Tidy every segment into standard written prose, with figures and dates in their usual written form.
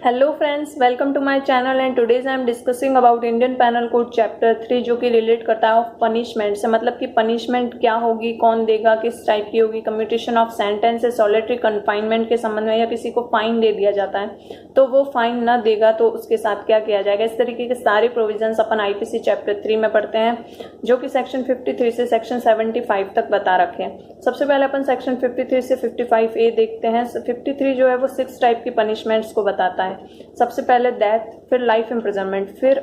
Hello friends, welcome to my channel and today's I am discussing about Indian panel code chapter 3 जो कि relate करता है of punishment से। मतलब कि पनिशमेंट क्या होगी, कौन देगा, किस टाइप की होगी। कम्यूटेशन ऑफ सेंटेंस है, सॉलिटरी कन्फाइनमेंट के संबंध में, या किसी को फाइन दे दिया जाता है तो वो फाइन ना देगा तो उसके साथ क्या किया जाएगा। इस तरीके के सारे प्रोविजंस अपन आईपीसी चैप्टर 3 में पढ़ते हैं जो कि सेक्शन 53 से सेक्शन 75 तक बता रखे हैं। सबसे पहले अपन सेक्शन 53 से 55A देखते हैं। 53 जो है वो 6 टाइप की पनिशमेंट्स को बताता है। सबसे पहले डेथ, फिर लाइफ इम्प्रिजनमेंट, फिर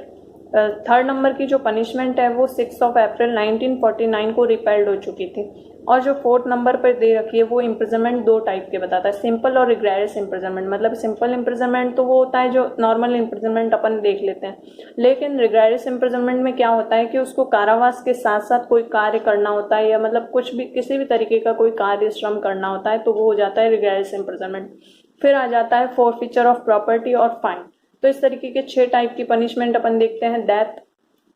थर्ड नंबर की जो पनिशमेंट है वो 6 अप्रैल 1949 को रिपेल्ड हो चुकी थी। और जो फोर्थ नंबर पर दे रखी है वो इम्प्रिजनमेंट दो टाइप के बताता है, सिंपल और रिग्रेरियस इम्प्रिजनमेंट। मतलब सिंपल इम्प्रिजनमेंट तो वो होता है जो नॉर्मल इम्प्रिजनमेंट अपन देख लेते हैं, लेकिन रिग्रेरियस इम्प्रिजनमेंट में क्या होता है कि उसको कारावास के साथ साथ कोई कार्य करना होता है, या मतलब कुछ भी किसी भी तरीके का कोई कार्य श्रम करना होता है, तो वो हो जाता है रिग्रेरियस इम्प्रिजनमेंट। फिर आ जाता है फोरफीचर ऑफ प्रॉपर्टी और फाइन। तो इस तरीके के 6 टाइप की पनिशमेंट अपन देखते हैं। Death,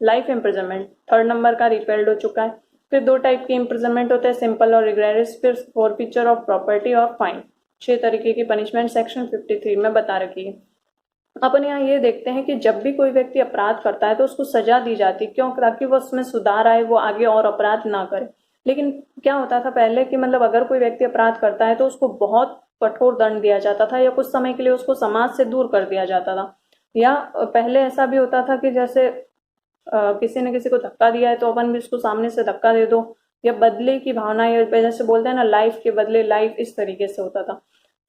life imprisonment third number का रिपेल्ड हो चुका है। फिर 2 टाइप के इम्प्रिजनमेंट होते हैं, सिंपल और रिग्रेरियस। फिर फोरफीचर ऑफ प्रॉपर्टी और फाइन। 6 तरीके की पनिशमेंट सेक्शन 53 में बता रखी है। अपन यहाँ ये देखते हैं कि जब भी कोई व्यक्ति अपराध करता है तो उसको सजा दी जाती है, क्यों? ताकि वो उसमें सुधार आए, वो आगे और अपराध ना करे। लेकिन क्या होता था पहले कि मतलब अगर कोई व्यक्ति अपराध करता है तो उसको बहुत कठोर दंड दिया जाता था, या कुछ समय के लिए उसको समाज से दूर कर दिया जाता था। या पहले ऐसा भी होता था कि जैसे किसी ने किसी को धक्का दिया है तो अपन भी उसको सामने से धक्का दे दो, या बदले की भावना, या जैसे बोलते हैं ना लाइफ के बदले लाइफ, इस तरीके से होता था।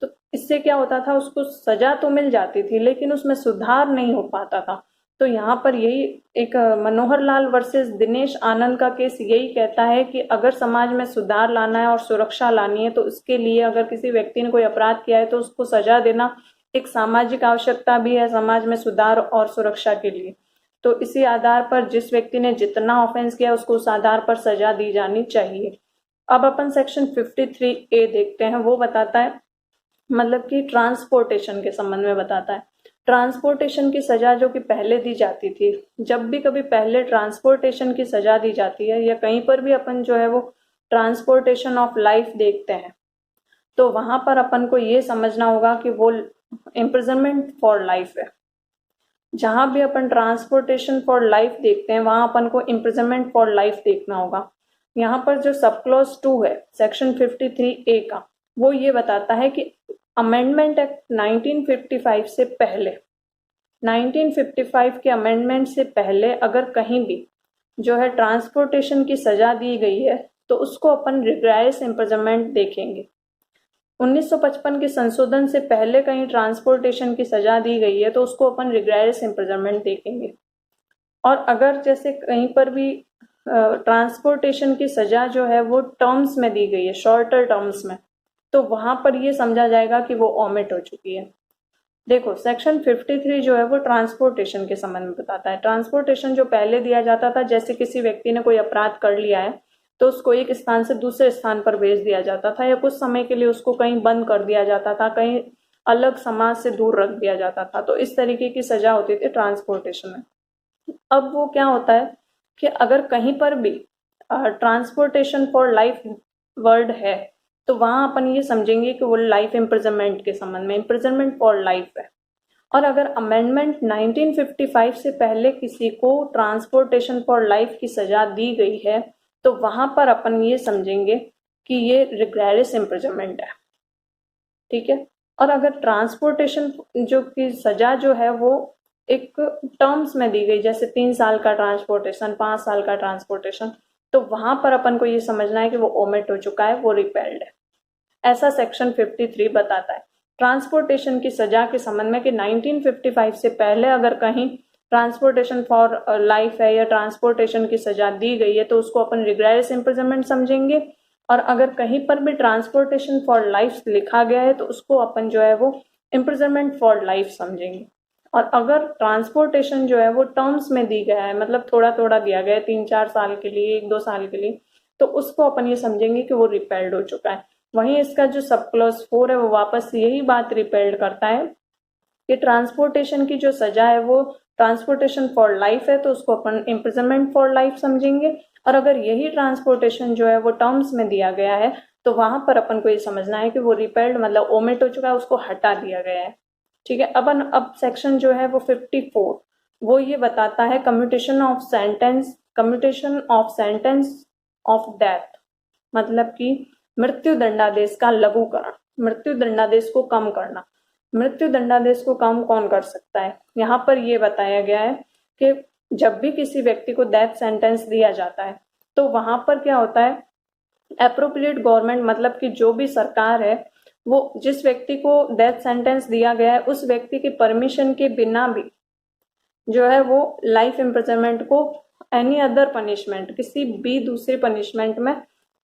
तो इससे क्या होता था, उसको सजा तो मिल जाती थी लेकिन उसमें सुधार नहीं हो पाता था। तो यहाँ पर यही एक मनोहर लाल वर्सेस दिनेश आनंद का केस यही कहता है कि अगर समाज में सुधार लाना है और सुरक्षा लानी है तो उसके लिए अगर किसी व्यक्ति ने कोई अपराध किया है तो उसको सजा देना एक सामाजिक आवश्यकता भी है, समाज में सुधार और सुरक्षा के लिए। तो इसी आधार पर जिस व्यक्ति ने जितना ऑफेंस किया उसको उस आधार पर सजा दी जानी चाहिए। अब अपन सेक्शन 53A देखते हैं। वो बताता है मतलब कि ट्रांसपोर्टेशन के संबंध में बताता है। ट्रांसपोर्टेशन की सजा जो कि पहले दी जाती थी, जब भी कभी पहले ट्रांसपोर्टेशन की सजा दी जाती है या कहीं पर भी अपन जो है वो ट्रांसपोर्टेशन ऑफ लाइफ देखते हैं, तो वहां पर अपन को ये समझना होगा कि वो इम्प्रिजनमेंट फॉर लाइफ है। जहां भी अपन ट्रांसपोर्टेशन फॉर लाइफ देखते हैं वहां अपन को इम्प्रिजनमेंट फॉर लाइफ देखना होगा। यहाँ पर जो सब क्लॉज 2 है सेक्शन 53A का, वो ये बताता है कि अमेंडमेंट एक्ट 1955 से पहले, 1955 के अमेंडमेंट से पहले अगर कहीं भी जो है ट्रांसपोर्टेशन की सजा दी गई है तो उसको अपन रिग्रेरियस इम्प्रिजनमेंट देखेंगे। 1955 के संशोधन से पहले कहीं ट्रांसपोर्टेशन की सजा दी गई है तो उसको अपन रिग्रेरियस इम्प्रिजनमेंट देखेंगे। और अगर जैसे कहीं पर भी ट्रांसपोर्टेशन की सजा जो है वो टर्म्स में दी गई है, शॉर्टर टर्म्स में, तो वहां पर ये समझा जाएगा कि वो ओमिट हो चुकी है। देखो सेक्शन 53 जो है वो ट्रांसपोर्टेशन के संबंध में बताता है। ट्रांसपोर्टेशन जो पहले दिया जाता था, जैसे किसी व्यक्ति ने कोई अपराध कर लिया है तो उसको एक स्थान से दूसरे स्थान पर भेज दिया जाता था, या कुछ समय के लिए उसको कहीं बंद कर दिया जाता था, कहीं अलग समाज से दूर रख दिया जाता था। तो इस तरीके की सजा होती थी ट्रांसपोर्टेशन में। अब वो क्या होता है कि अगर कहीं पर भी ट्रांसपोर्टेशन फॉर लाइफ वर्ड है तो वहां अपन ये समझेंगे कि वो लाइफ इम्प्रिजनमेंट के संबंध में, इम्प्रिजनमेंट फॉर लाइफ है। और अगर अमेंडमेंट 1955 से पहले किसी को ट्रांसपोर्टेशन फॉर लाइफ की सजा दी गई है तो वहां पर अपन ये समझेंगे कि ये रिग्रेरियस इम्प्रिजनमेंट है। ठीक है। और अगर ट्रांसपोर्टेशन जो की सजा जो है वो एक टर्म्स में दी गई, जैसे 3 साल का ट्रांसपोर्टेशन, 5 साल का ट्रांसपोर्टेशन, तो वहां पर अपन को ये समझना है कि वो ओमिट हो चुका है, वो रिपेल्ड है। ऐसा सेक्शन 53 बताता है ट्रांसपोर्टेशन की सजा के संबंध में कि 1955 से पहले अगर कहीं ट्रांसपोर्टेशन फॉर लाइफ है या ट्रांसपोर्टेशन की सजा दी गई है तो उसको अपन रिग्रेरियस इम्प्रिजनमेंट समझेंगे। और अगर कहीं पर भी ट्रांसपोर्टेशन फॉर लाइफ लिखा गया है तो उसको अपन जो है वो इम्प्रिजनमेंट फॉर लाइफ समझेंगे। और अगर ट्रांसपोर्टेशन जो है वो टर्म्स में दी गया है, मतलब थोड़ा थोड़ा दिया गया है, 3-4 साल के लिए, 1-2 साल के लिए, तो उसको अपन ये समझेंगे कि वो रिपेल्ड हो चुका है। वहीं इसका जो सब क्लॉज 4 है वो वापस यही बात रिपेल्ड करता है कि ट्रांसपोर्टेशन की जो सजा है वो ट्रांसपोर्टेशन फॉर लाइफ है तो उसको अपन इम्प्रिजनमेंट फॉर लाइफ समझेंगे। और अगर यही ट्रांसपोर्टेशन जो है वो टर्म्स में दिया गया है तो वहां पर अपन को ये समझना है कि वो रिपेल्ड मतलब ओमिट हो चुका है, उसको हटा दिया गया है। ठीक है। अब सेक्शन जो है वो 54 वो ये बताता है commutation of sentence of death, मतलब कि मृत्यु दंडादेश का लघुकरण, मृत्यु दंडादेश को कम करना। मृत्यु दंडादेश को कम कौन कर सकता है? यहाँ पर ये बताया गया है कि जब भी किसी व्यक्ति को डेथ सेंटेंस दिया जाता है तो वहां पर क्या होता है, एप्रोप्रिएट गवर्नमेंट, मतलब कि जो भी सरकार है वो जिस व्यक्ति को डेथ सेंटेंस दिया गया है उस व्यक्ति के परमिशन के बिना भी जो है वो लाइफ इम्प्रिजनमेंट को एनी अदर पनिशमेंट, किसी भी दूसरी पनिशमेंट में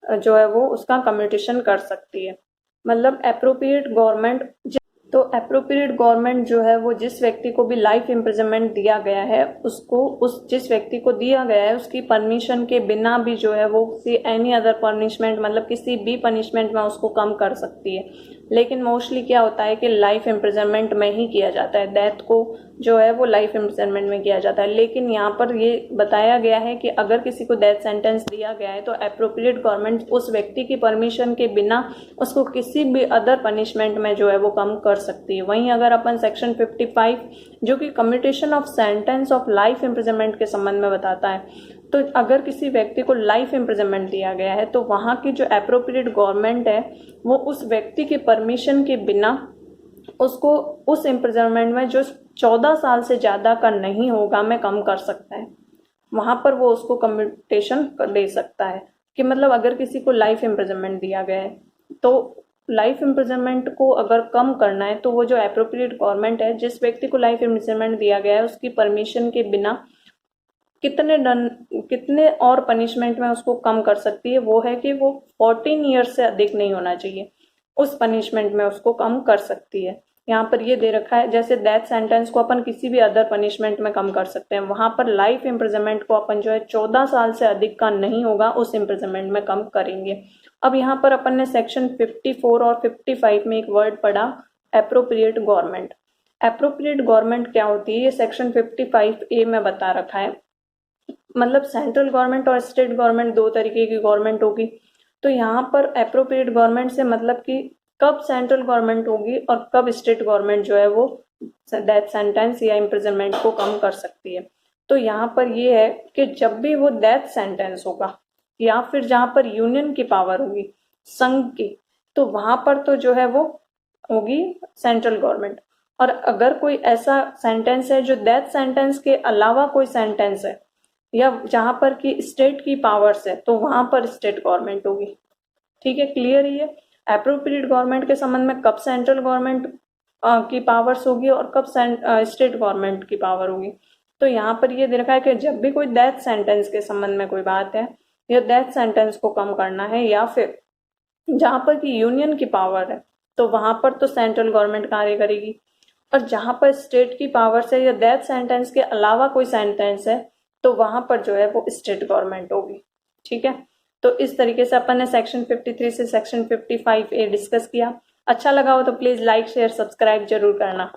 जो है वो उसका कम्यूटेशन कर सकती है। मतलब एप्रोप्रिएट गवर्नमेंट, तो एप्रोप्रिएट गवर्नमेंट जो है वो जिस व्यक्ति को भी लाइफ इम्प्रिजनमेंट दिया गया है उसको, उस जिस व्यक्ति को दिया गया है उसकी परमिशन के बिना भी जो है वो एनी अदर पनिशमेंट, मतलब किसी भी पनिशमेंट में उसको कम कर सकती है। लेकिन मोस्टली क्या होता है कि लाइफ इम्प्रिजनमेंट में ही किया जाता है, डेथ को जो है वो लाइफ इम्प्रिजनमेंट में किया जाता है। लेकिन यहाँ पर ये बताया गया है कि अगर किसी को डेथ सेंटेंस दिया गया है तो एप्रोप्रिएट गवर्नमेंट उस व्यक्ति की परमिशन के बिना उसको किसी भी अदर पनिशमेंट में जो है वो कम कर सकती है। वहीं अगर अपन सेक्शन 55 जो कि commutation of sentence of life imprisonment के संबंध में बताता है, तो अगर किसी व्यक्ति को लाइफ इम्प्रिजनमेंट दिया गया है तो वहाँ की जो एप्रोप्रिएट गवर्नमेंट है वो उस व्यक्ति के परमिशन के बिना उसको उस इम्प्रिजनमेंट में जो 14 साल से ज़्यादा का नहीं होगा में कम कर सकता है। वहाँ पर वो उसको कम्यूटेशन दे सकता है कि मतलब अगर किसी को लाइफ इम्प्रिजनमेंट दिया गया है तो लाइफ इम्प्रिजनमेंट को अगर कम करना है तो वो जो एप्रोप्रिएट गवर्नमेंट है जिस व्यक्ति को लाइफ इम्प्रिजनमेंट दिया गया है उसकी परमिशन के बिना कितने और पनिशमेंट में उसको कम कर सकती है, वो है कि वो 14 ईयर्स से अधिक नहीं होना चाहिए, उस पनिशमेंट में उसको कम कर सकती है। यहाँ पर ये दे रखा है जैसे डेथ सेंटेंस को अपन किसी भी अदर पनिशमेंट में कम कर सकते हैं, वहां पर लाइफ इम्प्रिजनमेंट को अपन जो है 14 साल से अधिक का नहीं होगा उस इम्प्रिजनमेंट में कम करेंगे। अब यहाँ पर अपन ने सेक्शन 54 और 55 में एक वर्ड पढ़ा, एप्रोप्रिएट गवर्नमेंट। एप्रोप्रिएट गवर्नमेंट क्या होती है ये सेक्शन 55A में बता रखा है। मतलब सेंट्रल गवर्नमेंट और स्टेट गवर्नमेंट दो तरीके की गवर्नमेंट होगी। तो यहाँ पर एप्रोप्रिएट गवर्नमेंट से मतलब कि कब सेंट्रल गवर्नमेंट होगी और कब स्टेट गवर्नमेंट जो है वो डेथ सेंटेंस या इम्प्रिजनमेंट को कम कर सकती है। तो यहाँ पर ये है कि जब भी वो डेथ सेंटेंस होगा या फिर जहाँ पर यूनियन की पावर होगी, संघ की, तो वहां पर तो जो है वो होगी सेंट्रल गवर्नमेंट। और अगर कोई ऐसा सेंटेंस है जो डेथ सेंटेंस के अलावा कोई सेंटेंस है या जहां पर की स्टेट की पावर्स है तो वहां पर स्टेट गवर्नमेंट होगी। ठीक है, क्लियर ही है। एप्रोप्रिएट गवर्नमेंट के संबंध में कब सेंट्रल गवर्नमेंट की पावर्स होगी और कब स्टेट गवर्नमेंट की पावर होगी। तो यहाँ पर ये दे रखा है कि जब भी कोई डेथ सेंटेंस के संबंध में कोई बात है या डेथ सेंटेंस को कम करना है या फिर जहां पर की यूनियन की पावर है तो वहां पर तो सेंट्रल गवर्नमेंट कार्य करेगी, और जहां पर स्टेट की पावर्स है या डेथ सेंटेंस के अलावा कोई सेंटेंस है तो वहां पर जो है वो स्टेट गवर्नमेंट होगी। ठीक है, तो इस तरीके से अपन ने सेक्शन 53 से सेक्शन 55A डिस्कस किया। अच्छा लगा हो तो प्लीज लाइक शेयर सब्सक्राइब जरूर करना।